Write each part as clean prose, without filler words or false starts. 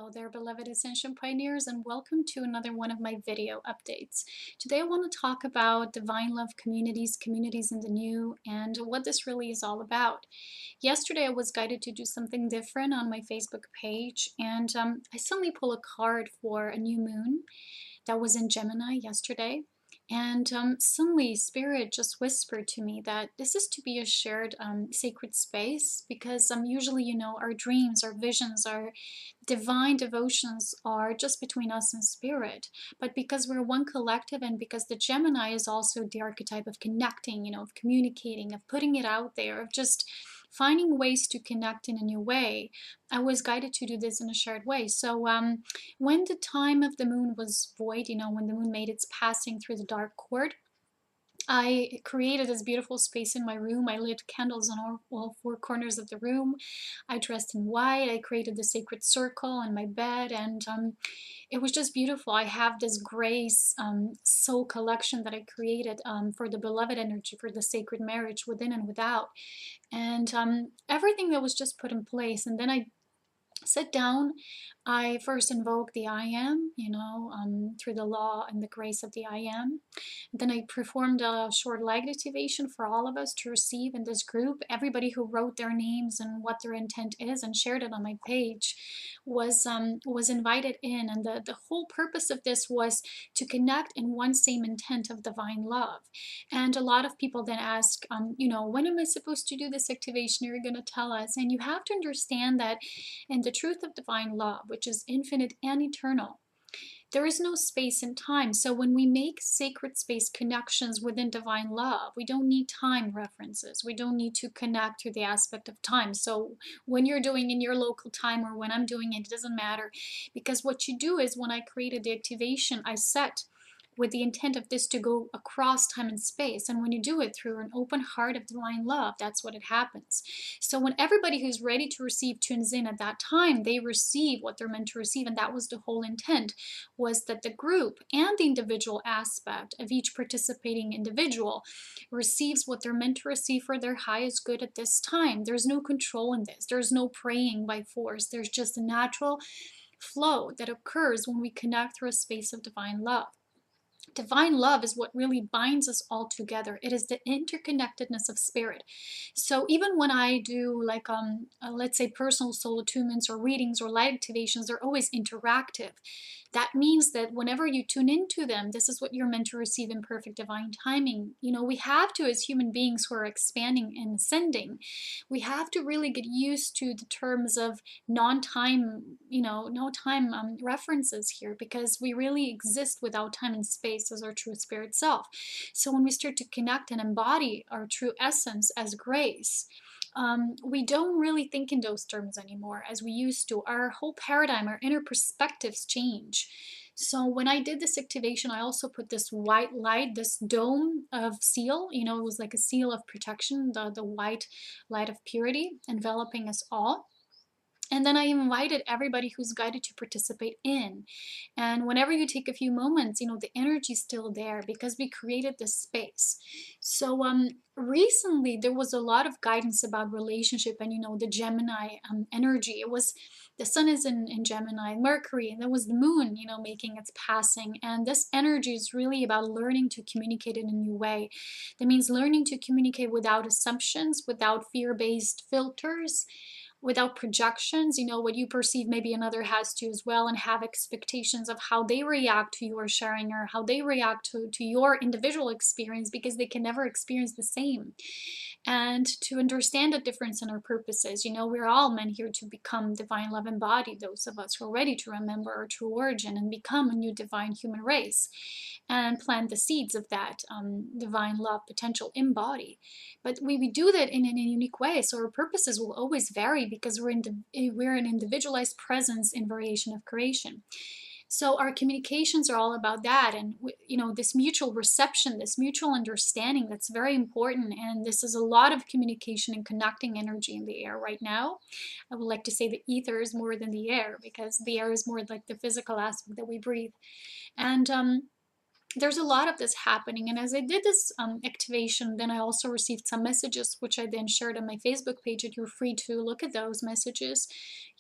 Hello there, beloved Ascension Pioneers, and welcome to another one of my video updates. Today I want to talk about divine love communities, communities in the new, and what this really is all about. Yesterday I was guided to do something different on my Facebook page, and I suddenly pulled a card for a new moon that was in Gemini yesterday. And suddenly, Spirit just whispered to me that this is to be a shared sacred space because usually, our dreams, our visions, our divine devotions are just between us and Spirit. But because we're one collective and because the Gemini is also the archetype of connecting, of communicating, of putting it out there, of just finding ways to connect in a new way, I was guided to do this in a shared way. So when the time of the moon was void, when the moon made its passing through the dark chord, I created this beautiful space in my room. I lit candles on all four corners of the room. I dressed in white. I created the sacred circle on my bed, and it was just beautiful. I have this grace soul collection that I created for the beloved energy, for the sacred marriage within and without, and everything that was just put in place. And then I sit down. I first invoke the I am, through the law and the grace of the I am. Then I performed a short light activation for all of us to receive in this group. Everybody who wrote their names and what their intent is and shared it on my page was invited in. And the whole purpose of this was to connect in one same intent of divine love. And a lot of people then ask, when am I supposed to do this activation? You're going to tell us. And you have to understand that in the truth of divine love, which is infinite and eternal, there is no space and time. So when we make sacred space connections within divine love, we don't need time references. We don't need to connect through the aspect of time. So when you're doing in your local time or when I'm doing it, it doesn't matter. Because what you do is when I created the activation, I set with the intent of this to go across time and space. And when you do it through an open heart of divine love, that's what it happens. So when everybody who's ready to receive tunes in at that time, they receive what they're meant to receive. And that was the whole intent, was that the group and the individual aspect of each participating individual receives what they're meant to receive for their highest good at this time. There's no control in this. There's no praying by force. There's just a natural flow that occurs when we connect through a space of divine love. Divine love is what really binds us all together. It is the interconnectedness of spirit. So even when I do let's say personal soul attunements or readings or light activations, they're always interactive. That means that whenever you tune into them, this is what you're meant to receive in perfect divine timing. We have to, as human beings who are expanding and ascending, we have to really get used to the terms of non-time, no time references here, because we really exist without time and space as our true spirit self. So when we start to connect and embody our true essence as grace, we don't really think in those terms anymore as we used to. Our whole paradigm, our inner perspectives change. So when I did this activation, I also put this white light, this dome of seal, it was like a seal of protection, the white light of purity enveloping us all. And then I invited everybody who's guided to participate in. And whenever you take a few moments, the energy is still there because we created this space. So recently there was a lot of guidance about relationship and, the Gemini energy. It was, the sun is in Gemini, Mercury, and there was the moon, making its passing. And this energy is really about learning to communicate in a new way. That means learning to communicate without assumptions, without fear-based filters, without projections, what you perceive maybe another has to as well, and have expectations of how they react to your sharing or how they react to your individual experience, because they can never experience the same. And to understand the difference in our purposes, we're all meant here to become divine love embodied, those of us who are ready to remember our true origin and become a new divine human race and plant the seeds of that divine love potential embody. But we do that in a unique way, so our purposes will always vary because we're an individualized presence in variation of creation. So our communications are all about that, and this mutual reception, this mutual understanding, that's very important. And this is a lot of communication and connecting energy in the air right now. I would like to say the ether is more than the air, because the air is more like the physical aspect that we breathe. And there's a lot of this happening. And as I did this activation, then I also received some messages, which I then shared on my Facebook page, and you're free to look at those messages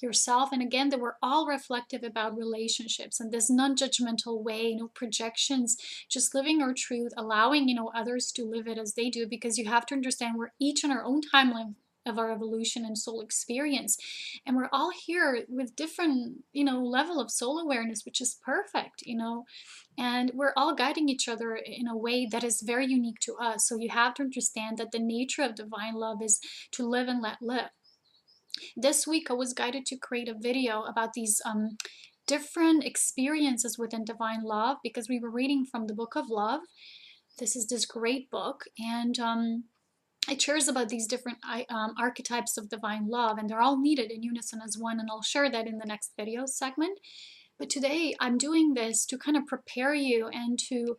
yourself. And again, they were all reflective about relationships and this non-judgmental way, no projections, just living our truth, allowing, others to live it as they do, because you have to understand we're each in our own timeline of our evolution and soul experience, and we're all here with different level of soul awareness, which is perfect, and we're all guiding each other in a way that is very unique to us. So you have to understand that the nature of divine love is to live and let live. This week I was guided to create a video about these different experiences within divine love, because we were reading from the book of love. This is this great book, and it shares about these different archetypes of divine love, and they're all needed in unison as one, and I'll share that in the next video segment. But today I'm doing this to kind of prepare you and to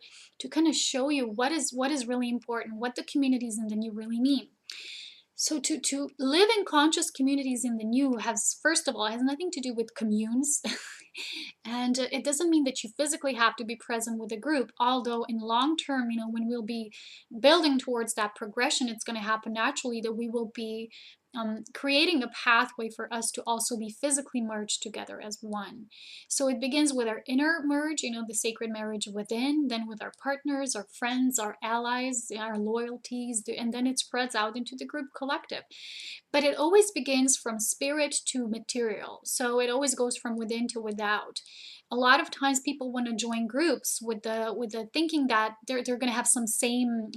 kind of show you what is really important, what the communities in the new really mean. So to live in conscious communities in the new has, first of all, has nothing to do with communes. And it doesn't mean that you physically have to be present with a group, although in long term, when we'll be building towards that progression, it's going to happen naturally that we will be creating a pathway for us to also be physically merged together as one. So it begins with our inner merge, the sacred marriage within, then with our partners, our friends, our allies, our loyalties, and then it spreads out into the group collective. But it always begins from spirit to material. So it always goes from within to without. A lot of times people want to join groups with the thinking that they're going to have some same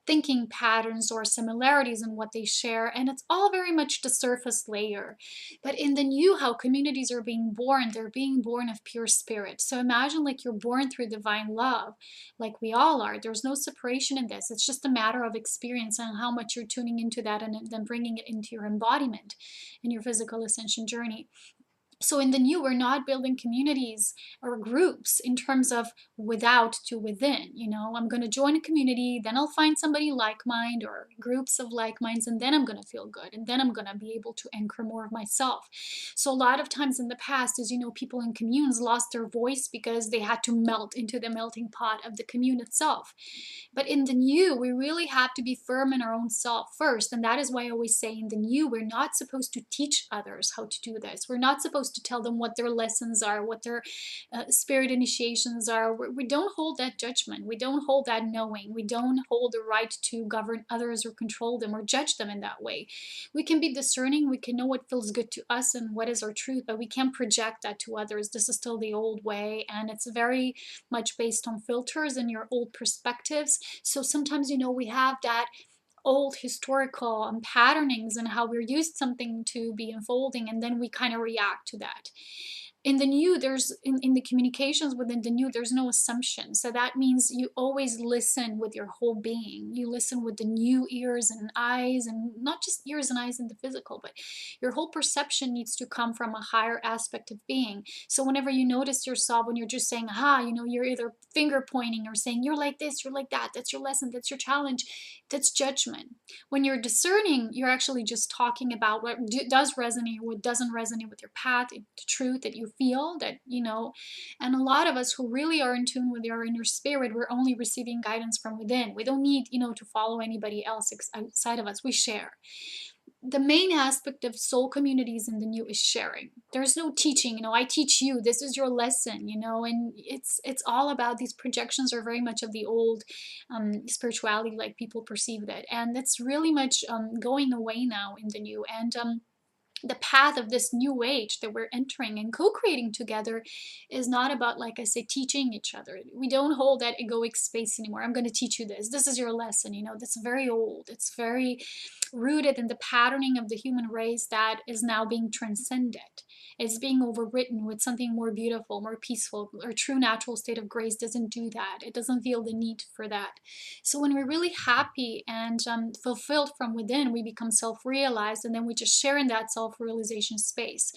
thinking patterns or similarities in what they share, and it's all very much the surface layer. But in the new, how communities are being born, they're being born of pure spirit. So imagine like you're born through divine love, like we all are. There's no separation in this. It's just a matter of experience and how much you're tuning into that and then bringing it into your embodiment in your physical ascension journey. So in the new, we're not building communities or groups in terms of without to within. I'm going to join a community, then I'll find somebody like mind or groups of like minds, and then I'm going to feel good, and then I'm going to be able to anchor more of myself. So a lot of times in the past, as people in communes lost their voice because they had to melt into the melting pot of the commune itself. But in the new, we really have to be firm in our own self first. And that is why I always say in the new, we're not supposed to teach others how to do this. We're not supposed to tell them what their lessons are, what their spirit initiations are. We don't hold that judgment. We don't hold that knowing. We don't hold the right to govern others or control them or judge them in that way. We can be discerning. We can know what feels good to us and what is our truth, but we can't project that to others. This is still the old way, and it's very much based on filters and your old perspectives. So sometimes, we have that old historical patternings and how we're used something to be unfolding, and then we kind of react to that. In the new, there's in the communications within the new, there's no assumption. So that means you always listen with your whole being. You listen with the new ears and eyes, and not just ears and eyes in the physical, but your whole perception needs to come from a higher aspect of being. So whenever you notice yourself, when you're just saying, you're either finger pointing or saying, you're like this, you're like that, that's your lesson, that's your challenge, that's judgment. When you're discerning, you're actually just talking about what does resonate, what doesn't resonate with your path, the truth that you feel, that and a lot of us who really are in tune with our inner spirit, we're only receiving guidance from within. We don't need to follow anybody else outside of us. We share. The main aspect of soul communities in the new is sharing. There's no teaching. I teach you, this is your lesson, and it's all about, these projections are very much of the old spirituality, like people perceive that, and that's really much going away now in the new. And the path of this new age that we're entering and co-creating together is not about, like I say, teaching each other. We don't hold that egoic space anymore. I'm going to teach you this. This is your lesson. That's very old. It's very rooted in the patterning of the human race that is now being transcended. It's being overwritten with something more beautiful, more peaceful. Our true natural state of grace doesn't do that. It doesn't feel the need for that. So when we're really happy and fulfilled from within, we become self-realized, and then we just share in that self-realization space.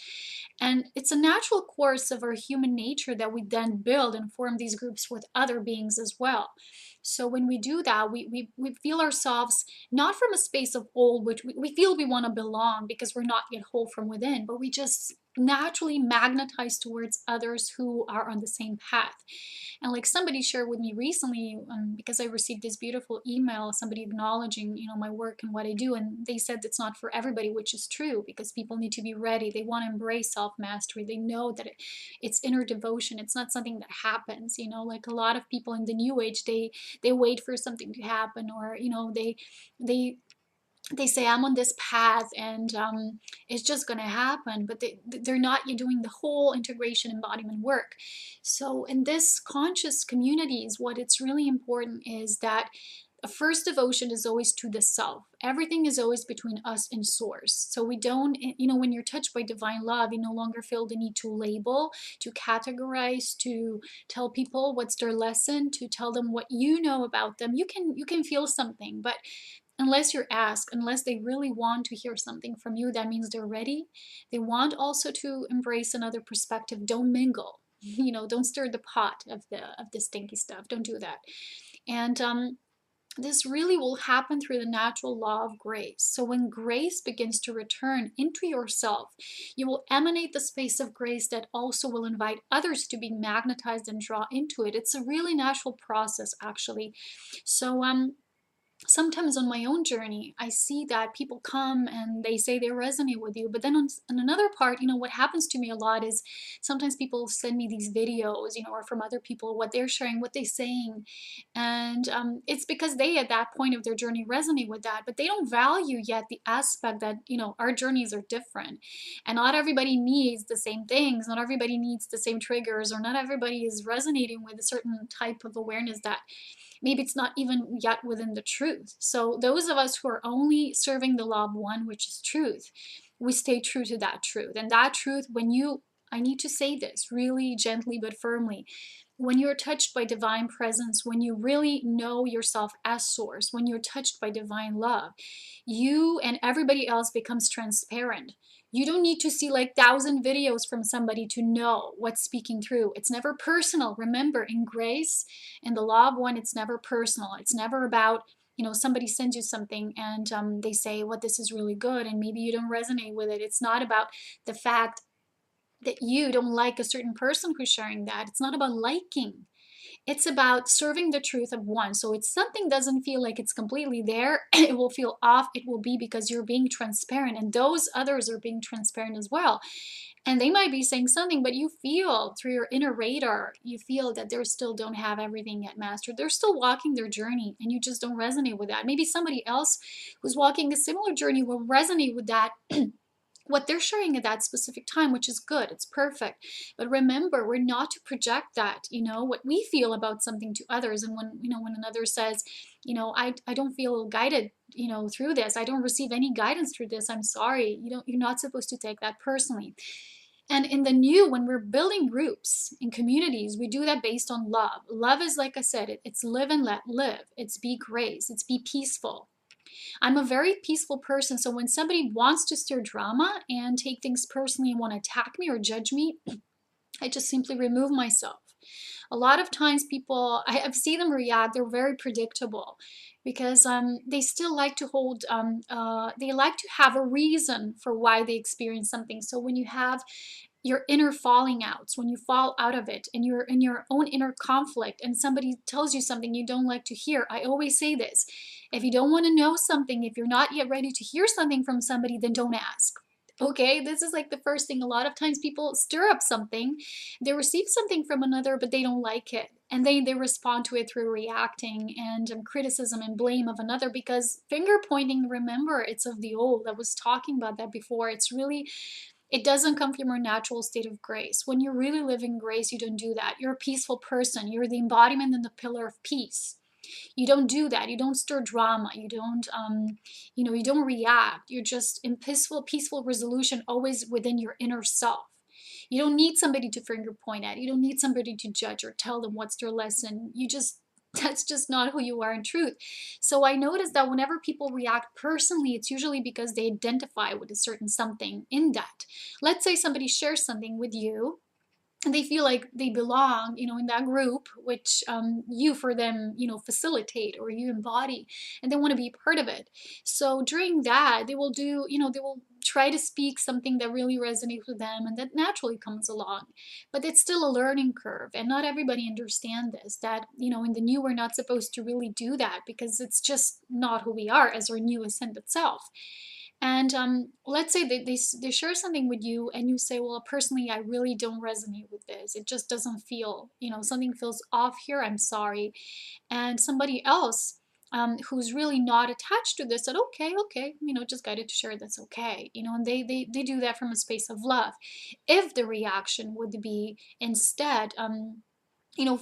And it's a natural course of our human nature that we then build and form these groups with other beings as well. So when we do that, we feel ourselves not from a space of old, which we feel we want to belong because we're not yet whole from within, but we just naturally magnetized towards others who are on the same path. And like somebody shared with me recently, because I received this beautiful email, somebody acknowledging, my work and what I do, and they said it's not for everybody, which is true, because people need to be ready. They want to embrace self-mastery. They know that it's inner devotion. It's not something that happens, like a lot of people in the new age, they wait for something to happen, or they they say I'm on this path, and it's just going to happen, but they're not doing the whole integration embodiment work. So in this conscious communities, what it's really important is that a first devotion is always to the self. Everything is always between us and source. So we don't, when you're touched by divine love, you no longer feel the need to label, to categorize, to tell people what's their lesson, to tell them what you know about them. You can feel something, but unless you're asked, unless they really want to hear something from you, that means they're ready. They want also to embrace another perspective. Don't mingle. Don't stir the pot of the stinky stuff. Don't do that. And this really will happen through the natural law of grace. So when grace begins to return into yourself, you will emanate the space of grace that also will invite others to be magnetized and draw into it. It's a really natural process, actually. So sometimes on my own journey, I see that people come and they say they resonate with you. But then on another part, what happens to me a lot is sometimes people send me these videos, or from other people, what they're sharing, what they're saying. And it's because they, at that point of their journey, resonate with that. But they don't value yet the aspect that, our journeys are different. And not everybody needs the same things. Not everybody needs the same triggers, or not everybody is resonating with a certain type of awareness that maybe it's not even yet within the truth. So those of us who are only serving the law of one, which is truth, we stay true to that truth. And that truth, I need to say this really gently but firmly, when you're touched by divine presence, when you really know yourself as source, when you're touched by divine love, you and everybody else becomes transparent. You don't need to see like 1,000 videos from somebody to know what's speaking through. It's never personal. Remember, in grace, in the law of one, it's never personal. It's never about, somebody sends you something and they say, well, this is really good, and maybe you don't resonate with it. It's not about the fact that you don't like a certain person who's sharing that. It's not about liking. It's about serving the truth of one. So if something doesn't feel like it's completely there, it will feel off. It will be because you're being transparent, and those others are being transparent as well. And they might be saying something, but you feel through your inner radar, you feel that they still don't have everything yet mastered. They're still walking their journey, and you just don't resonate with that. Maybe somebody else who's walking a similar journey will resonate with that what they're sharing at that specific time, which is good. It's perfect. But remember, we're not to project that, what we feel about something to others. And when another says, I don't feel guided, through this, I don't receive any guidance through this, I'm sorry. You're not supposed to take that personally. And in the new, when we're building groups and communities, we do that based on love. Love is, like I said, it's live and let live. It's be grace. It's be peaceful. I'm a very peaceful person, so when somebody wants to stir drama and take things personally and want to attack me or judge me, I just simply remove myself. A lot of times people, I've seen them react, they're very predictable because they still like to they like to have a reason for why they experience something. So when you have your inner falling outs, when you fall out of it and you're in your own inner conflict and somebody tells you something you don't like to hear, I always say this: if you don't want to know something, if you're not yet ready to hear something from somebody, then don't ask. Okay, this is like the first thing. A lot of times people stir up something, they receive something from another, but they don't like it. And they respond to it through reacting and criticism and blame of another, because finger pointing, remember, it's of the old. I was talking about that before. It doesn't come from your natural state of grace. When you're really living grace, you don't do that. You're a peaceful person. You're the embodiment and the pillar of peace. You don't do that. You don't stir drama. You don't, you don't react. You're just in peaceful resolution, always within your inner self. You don't need somebody to finger point at. You don't need somebody to judge or tell them what's their lesson. That's just not who you are in truth. So I noticed that whenever people react personally, it's usually because they identify with a certain something in that. Let's say somebody shares something with you and they feel like they belong, in that group, which you for them, facilitate or you embody, and they want to be part of it. So during that, they will do, they will try to speak something that really resonates with them and that naturally comes along. But it's still a learning curve, and not everybody understands this, that, in the new, we're not supposed to really do that because it's just not who we are as our new ascended self. And let's say they share something with you and you say, well, personally, I really don't resonate with this. It just doesn't feel, something feels off here. I'm sorry. And somebody else who's really not attached to this said, okay, okay, just guided to share, that's okay. And they do that from a space of love. If the reaction would be instead,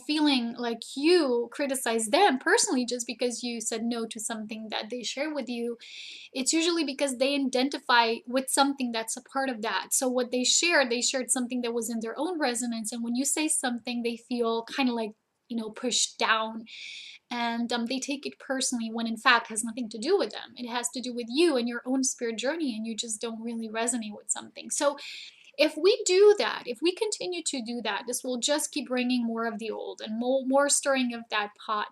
feeling like you criticize them personally just because you said no to something that they share with you, it's usually because they identify with something that's a part of that. So what they shared something that was in their own resonance. And when you say something, they feel kind of like, pushed down. And they take it personally when in fact has nothing to do with them. It has to do with you and your own spirit journey, and you just don't really resonate with something. So if we do that, if we continue to do that, this will just keep bringing more of the old and more stirring of that pot,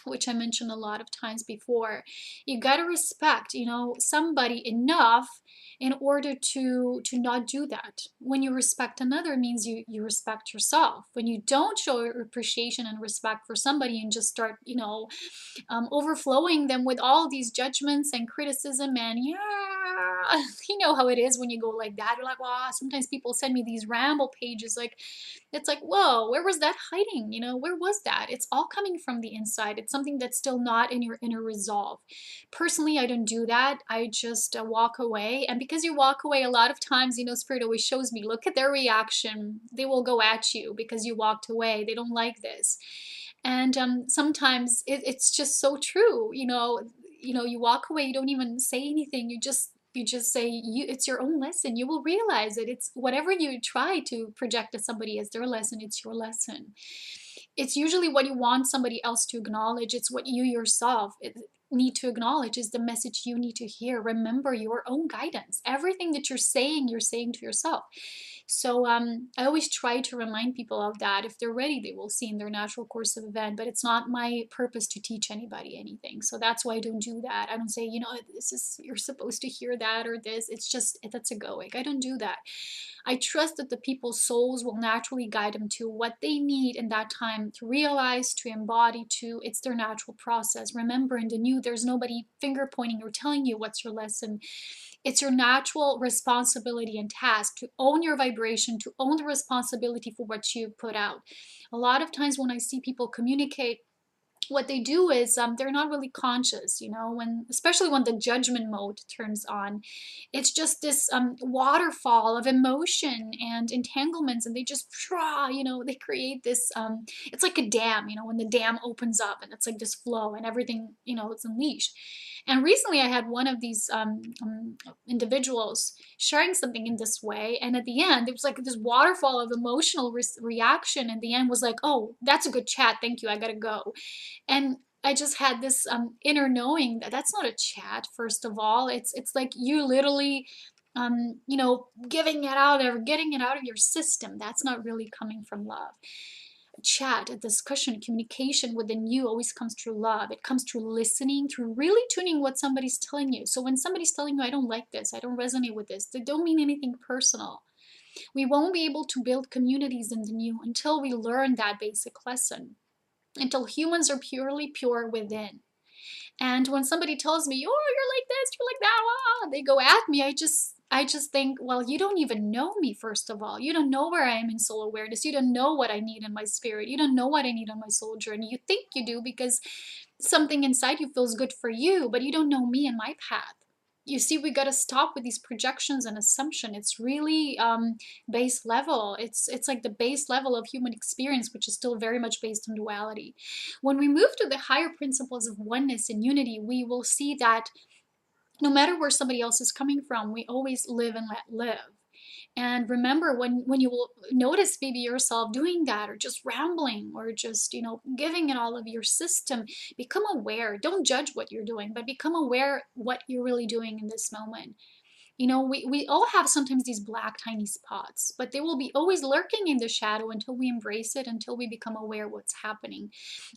which I mentioned a lot of times before. You got to respect, somebody enough in order to not do that. When you respect another, it means you respect yourself. When you don't show appreciation and respect for somebody and just start, overflowing them with all these judgments and criticism and yeah, you know how it is when you go like that. You're like, wow, sometimes people send me these ramble pages like, it's like, whoa, where was that hiding? Where was that? It's all coming from the inside. It's something that's still not in your inner resolve. Personally, I don't do that. I just walk away. And because you walk away, a lot of times, Spirit always shows me, look at their reaction. They will go at you because you walked away. They don't like this. And sometimes it's just so true. You walk away, you don't even say anything. You just say, it's your own lesson. You will realize it. It's whatever you try to project to somebody as their lesson, it's your lesson. It's usually what you want somebody else to acknowledge. It's what you yourself need to acknowledge, is the message you need to hear. Remember your own guidance. Everything that you're saying to yourself. So I always try to remind people of that. If they're ready, they will see in their natural course of event. But it's not my purpose to teach anybody anything. So that's why I don't do that. I don't say, you're supposed to hear that or this. It's just, that's egoic. I don't do that. I trust that the people's souls will naturally guide them to what they need in that time to realize, to embody, it's their natural process. Remember, in the new, there's nobody finger pointing or telling you what's your lesson. It's your natural responsibility and task to own your vibration, to own the responsibility for what you put out. A lot of times when I see people communicate, what they do is they're not really conscious, especially when the judgment mode turns on. It's just this waterfall of emotion and entanglements, and they just they create this it's like a dam, when the dam opens up and it's like this flow and everything, it's unleashed. And recently I had one of these individuals sharing something in this way, and at the end it was like this waterfall of emotional reaction, and the end was like, oh, that's a good chat, thank you, I gotta go. And I just had this inner knowing that that's not a chat. First of all, it's like you literally, giving it out there, getting it out of your system. That's not really coming from love. A chat, a discussion, communication within you always comes through love. It comes through listening, through really tuning what somebody's telling you. So when somebody's telling you, I don't like this, I don't resonate with this, they don't mean anything personal. We won't be able to build communities in the new until we learn that basic lesson, until humans are purely pure within. And when somebody tells me, oh, you're like this, you're like that, they go at me, I just think, well, you don't even know me, first of all. You don't know where I am in soul awareness. You don't know what I need in my spirit. You don't know what I need on my soul journey. You think you do because something inside you feels good for you, but you don't know me and my path. You see, we got to stop with these projections and assumption. It's really base level. It's like the base level of human experience, which is still very much based on duality. When we move to the higher principles of oneness and unity, we will see that no matter where somebody else is coming from, we always live and let live. And remember, when you will notice maybe yourself doing that, or just rambling, or just, giving it all of your system, become aware. Don't judge what you're doing, but become aware what you're really doing in this moment. You know, we all have sometimes these black tiny spots, but they will be always lurking in the shadow until we embrace it, until we become aware what's happening.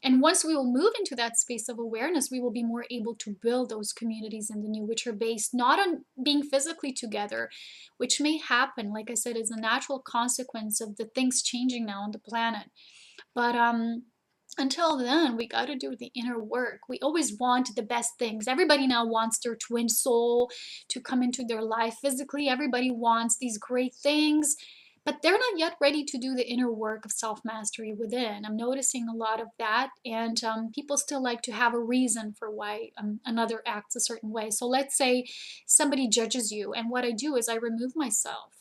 And once we will move into that space of awareness, we will be more able to build those communities in the new, which are based not on being physically together, which may happen, like I said, is a natural consequence of the things changing now on the planet. But until then, we got to do the inner work. We always want the best things. Everybody now wants their twin soul to come into their life physically. Everybody wants these great things, but they're not yet ready to do the inner work of self-mastery within. I'm noticing a lot of that, and people still like to have a reason for why another acts a certain way. So let's say somebody judges you, and what I do is I remove myself.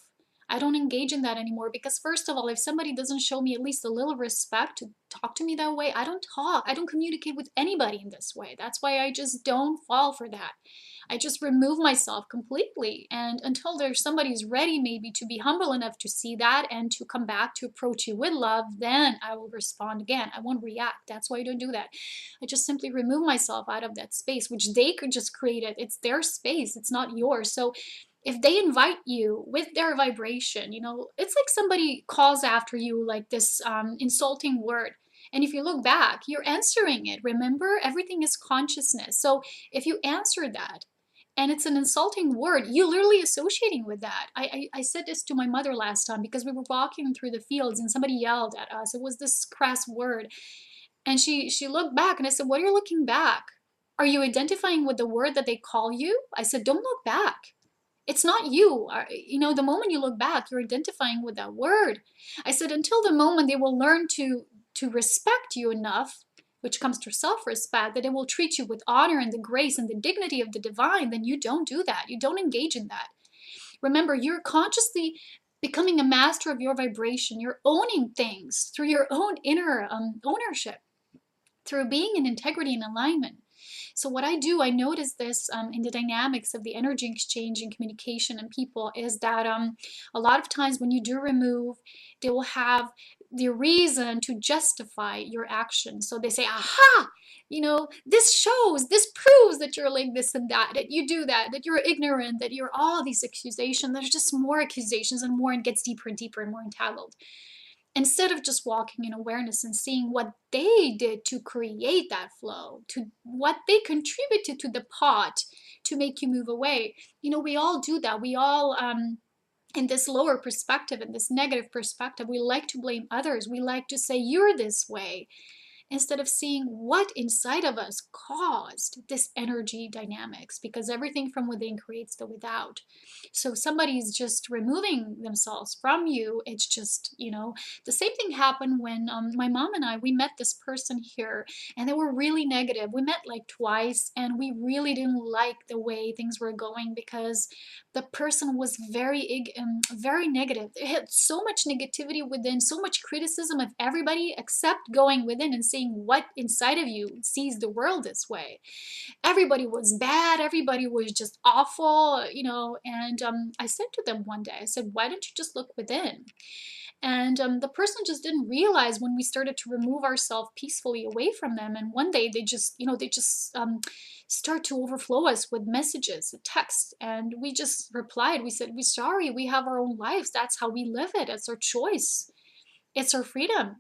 I don't engage in that anymore because, first of all, if somebody doesn't show me at least a little respect to talk to me that way, I don't talk. I don't communicate with anybody in this way. That's why I just don't fall for that. I just remove myself completely. And until there's somebody who's ready maybe to be humble enough to see that and to come back to approach you with love, then I will respond again. I won't react. That's why I don't do that. I just simply remove myself out of that space, which they could just create it. It's their space. It's not yours. So if they invite you with their vibration, you know, it's like somebody calls after you like this insulting word. And if you look back, you're answering it. Remember, everything is consciousness. So if you answer that and it's an insulting word, you're literally associating with that. I said this to my mother last time because we were walking through the fields and somebody yelled at us. It was this crass word. And she looked back and I said, what are you looking back? Are you identifying with the word that they call you? I said, don't look back. It's not you. You know, the moment you look back, you're identifying with that word. I said, until the moment they will learn to respect you enough, which comes to self-respect, that it will treat you with honor and the grace and the dignity of the divine, then you don't do that. You don't engage in that. Remember, you're consciously becoming a master of your vibration. You're owning things through your own inner ownership, through being in integrity and alignment. So what I do, I notice this in the dynamics of the energy exchange and communication and people, is that a lot of times when you do remove, they will have the reason to justify your action. So they say, aha, you know, this shows, this proves that you're like this and that you do that, that you're ignorant, that you're all these accusations. There's just more accusations and more, and gets deeper and deeper and more entangled. Instead of just walking in awareness and seeing what they did to create that flow, to what they contributed to the pot to make you move away. You know, we all do that. We all, in this lower perspective, in this negative perspective, we like to blame others. We like to say, you're this way, instead of seeing what inside of us caused this energy dynamics, because everything from within creates the without. So if somebody's just removing themselves from you, it's just, you know, the same thing happened when my mom and I, we met this person here, and they were really negative. We met like twice, and we really didn't like the way things were going because the person was very negative. They had so much negativity within, so much criticism of everybody, except going within and seeing what inside of you sees the world this way. Everybody was bad. Everybody was just awful, you know. And I said to them one day, I said, why don't you just look within? And the person just didn't realize when we started to remove ourselves peacefully away from them. And one day they just, you know, start to overflow us with messages, texts. And we just replied, we said, we're sorry, we have our own lives. That's how we live it. It's our choice. It's our freedom.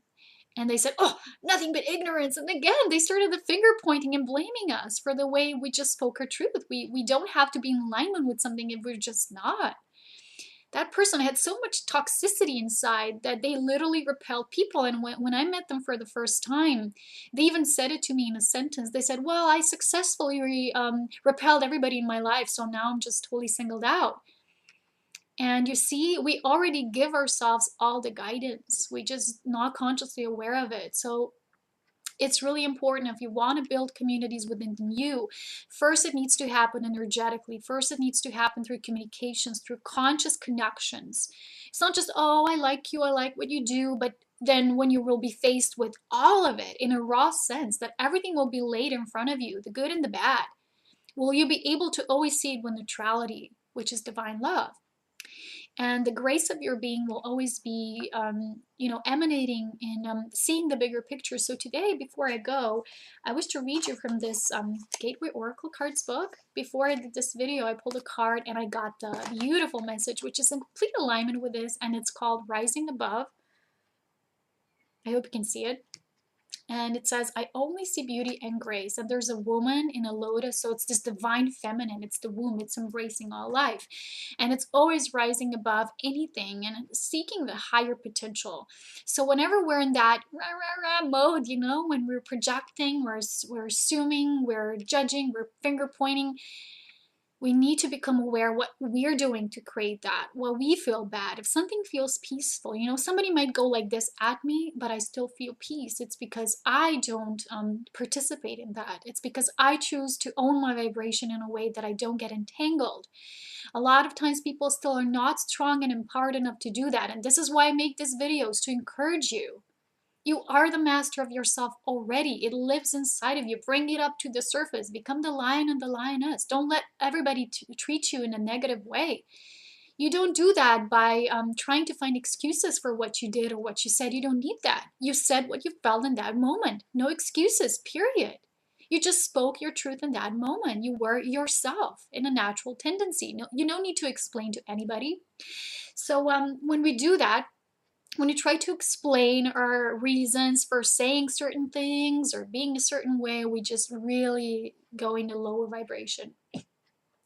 And they said, oh, nothing but ignorance. And again, they started the finger pointing and blaming us for the way we just spoke our truth. We don't have to be in alignment with something if we're just not. That person had so much toxicity inside that they literally repelled people. And when I met them for the first time, they even said it to me in a sentence. They said, well, I successfully repelled everybody in my life, so now I'm just totally singled out. And you see, we already give ourselves all the guidance. We just not consciously aware of it. So it's really important if you want to build communities within you. First, it needs to happen energetically. First, it needs to happen through communications, through conscious connections. It's not just, oh, I like you, I like what you do, but then when you will be faced with all of it in a raw sense, that everything will be laid in front of you, the good and the bad, will you be able to always see it with neutrality, which is divine love? And the grace of your being will always be, emanating in seeing the bigger picture. So today, before I go, I wish to read you from this Gateway Oracle Cards book. Before I did this video, I pulled a card and I got the beautiful message, which is in complete alignment with this, and it's called Rising Above. I hope you can see it. And it says, I only see beauty and grace. And there's a woman in a lotus. So it's this divine feminine. It's the womb. It's embracing all life. And it's always rising above anything and seeking the higher potential. So whenever we're in that rah, rah, rah mode, when we're projecting, we're assuming, we're judging, we're finger pointing, we need to become aware what we're doing to create that. Well, we feel bad. If something feels peaceful, somebody might go like this at me, but I still feel peace. It's because I don't participate in that. It's because I choose to own my vibration in a way that I don't get entangled. A lot of times people still are not strong and empowered enough to do that. And this is why I make these videos, to encourage you. You are the master of yourself already. It lives inside of you. Bring it up to the surface. Become the lion and the lioness. Don't let everybody treat you in a negative way. You don't do that by trying to find excuses for what you did or what you said. You don't need that. You said what you felt in that moment. No excuses, period. You just spoke your truth in that moment. You were yourself in a natural tendency. No, you don't need to explain to anybody. So when we do that, when you try to explain our reasons for saying certain things or being a certain way, we just really go into lower vibration.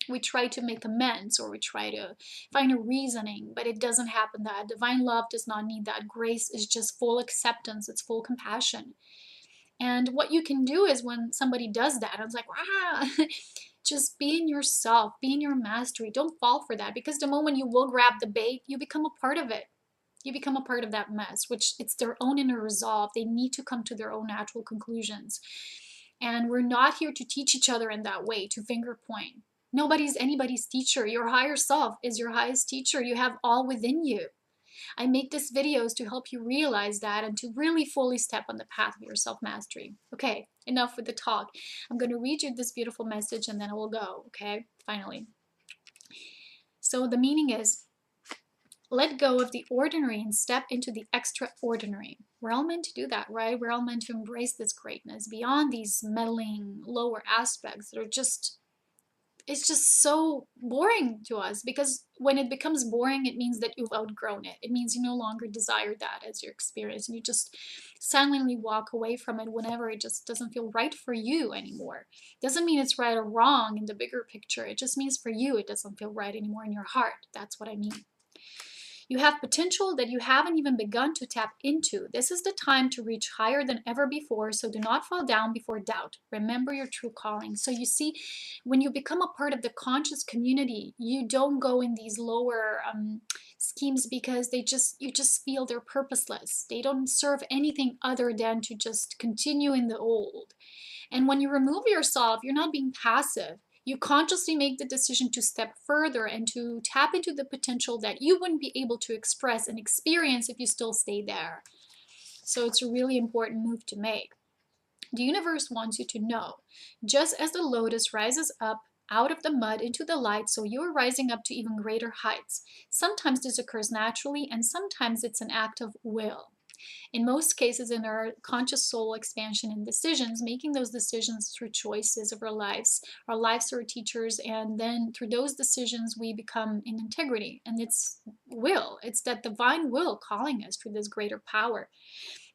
We try to make amends, or we try to find a reasoning, but it doesn't happen. That divine love does not need that. Grace is just full acceptance. It's full compassion. And what you can do is when somebody does that, I was like, wow, just be in yourself, be in your mastery. Don't fall for that, because the moment you will grab the bait, you become a part of it. You become a part of that mess, which it's their own inner resolve. They need to come to their own natural conclusions. And we're not here to teach each other in that way, to finger point. Nobody's anybody's teacher. Your higher self is your highest teacher. You have all within you. I make these videos to help you realize that and to really fully step on the path of your self-mastery. Okay, enough with the talk. I'm going to read you this beautiful message and then I will go, okay, finally. So the meaning is, let go of the ordinary and step into the extraordinary. We're all meant to do that, right? We're all meant to embrace this greatness beyond these meddling lower aspects that are just, it's just so boring to us, because when it becomes boring, it means that you've outgrown it. It means you no longer desire that as your experience, and you just silently walk away from it whenever it just doesn't feel right for you anymore. Doesn't mean it's right or wrong in the bigger picture. It just means for you, it doesn't feel right anymore in your heart. That's what I mean. You have potential that you haven't even begun to tap into. This is the time to reach higher than ever before, so do not fall down before doubt. Remember your true calling. So you see, when you become a part of the conscious community, you don't go in these lower schemes because you just feel they're purposeless. They don't serve anything other than to just continue in the old. And when you remove yourself, you're not being passive. You consciously make the decision to step further and to tap into the potential that you wouldn't be able to express and experience if you still stay there. So it's a really important move to make. The universe wants you to know, just as the lotus rises up out of the mud into the light, so you are rising up to even greater heights. Sometimes this occurs naturally, and sometimes it's an act of will. In most cases, in our conscious soul expansion and decisions, making those decisions through choices of our lives are teachers, and then through those decisions we become in integrity. And it's will, it's that divine will calling us to this greater power.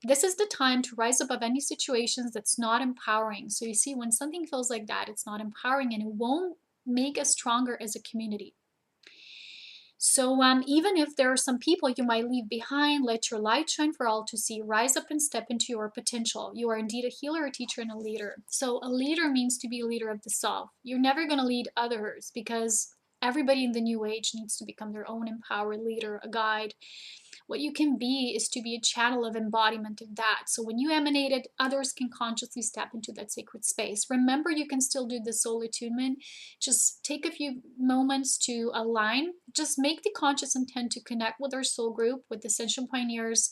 This is the time to rise above any situations that's not empowering. So you see, when something feels like that, it's not empowering, and it won't make us stronger as a community. So even if there are some people you might leave behind, let your light shine for all to see. Rise up and step into your potential. You are indeed a healer, a teacher, and a leader. So a leader means to be a leader of the self. You're never going to lead others, because everybody in the new age needs to become their own empowered leader, a guide. What you can be is to be a channel of embodiment of that. So when you emanate it, others can consciously step into that sacred space. Remember, you can still do the soul attunement. Just take a few moments to align. Just make the conscious intent to connect with our soul group, with the Ascension Pioneers.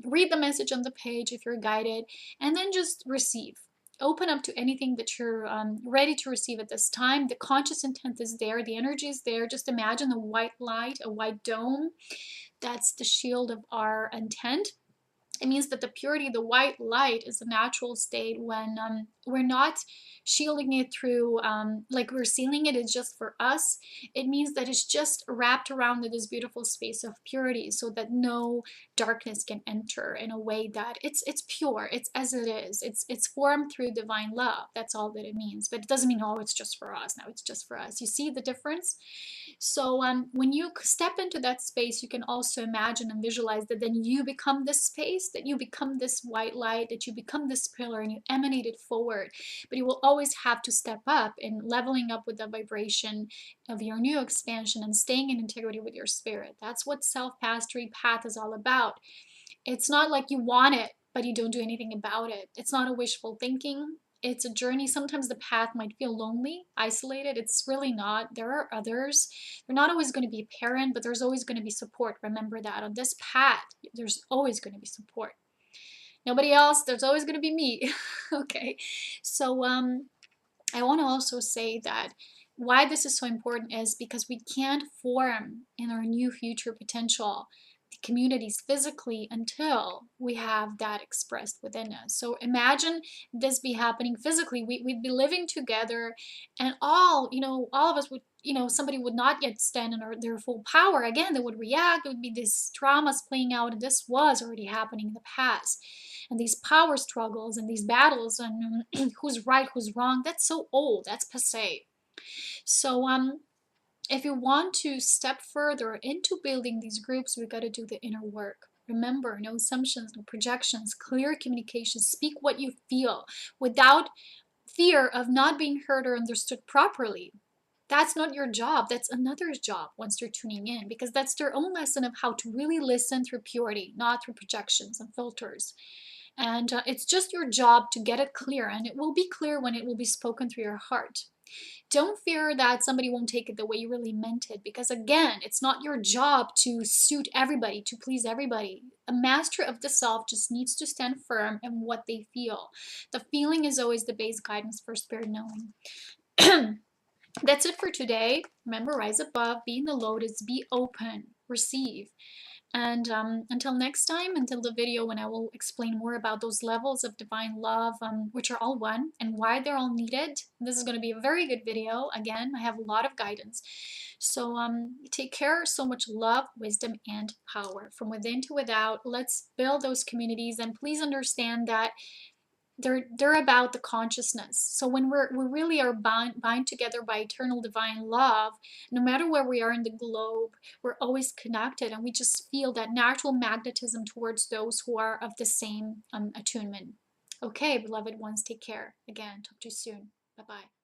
Read the message on the page if you're guided, and then just receive. open up to anything that you're ready to receive at this time. The conscious intent is there. The energy is there. Just imagine a white light, a white dome. That's the shield of our intent. It means that the purity, the white light, is a natural state when we're not shielding it through, like we're sealing it, it's just for us. It means that it's just wrapped around in this beautiful space of purity so that no darkness can enter, in a way that it's pure, it's as it is. It's formed through divine love. That's all that it means. But it doesn't mean, oh, it's just for us. No, it's just for us. You see the difference? So when you step into that space, you can also imagine and visualize that then you become this space, that you become this white light, that you become this pillar, and you emanate it forward. But you will always have to step up in leveling up with the vibration of your new expansion and staying in integrity with your spirit. That's what self-mastery path is all about. It's not like you want it, but you don't do anything about it. It's not a wishful thinking. It's a journey. Sometimes the path might feel lonely, isolated. It's really not. There are others. They're not always going to be apparent, but there's always going to be support. Remember that. On this path, there's always going to be support. Nobody else. There's always going to be me. Okay. So I want to also say that why this is so important is because we can't form in our new future potential communities physically until we have that expressed within us. So imagine this be happening physically. We'd be living together, and all of us would, somebody would not yet stand in their full power. Again, they would react. It would be these traumas playing out, and this was already happening in the past. And these power struggles and these battles and who's right, who's wrong, that's so old. That's passé. So if you want to step further into building these groups, we got to do the inner work. Remember, no assumptions, no projections, clear communication. Speak what you feel without fear of not being heard or understood properly. That's not your job. That's another's job once they're tuning in, because that's their own lesson of how to really listen through purity, not through projections and filters. And it's just your job to get it clear, and it will be clear when it will be spoken through your heart. Don't fear that somebody won't take it the way you really meant it, because again, it's not your job to suit everybody, to please everybody. A master of the self just needs to stand firm in what they feel. The feeling is always the base guidance for spirit knowing. That's it for today. Remember, rise above, be in the lotus, be open, receive. And until next time, until the video when I will explain more about those levels of divine love, which are all one, and why they're all needed. This is going to be a very good video. Again, I have a lot of guidance. So take care. So much love, wisdom, and power from within to without. Let's build those communities, and please understand that they're about the consciousness. So when we really are bind together by eternal divine love, no matter where we are in the globe, we're always connected, and we just feel that natural magnetism towards those who are of the same attunement. Okay, beloved ones, take care. Again, talk to you soon. Bye-bye.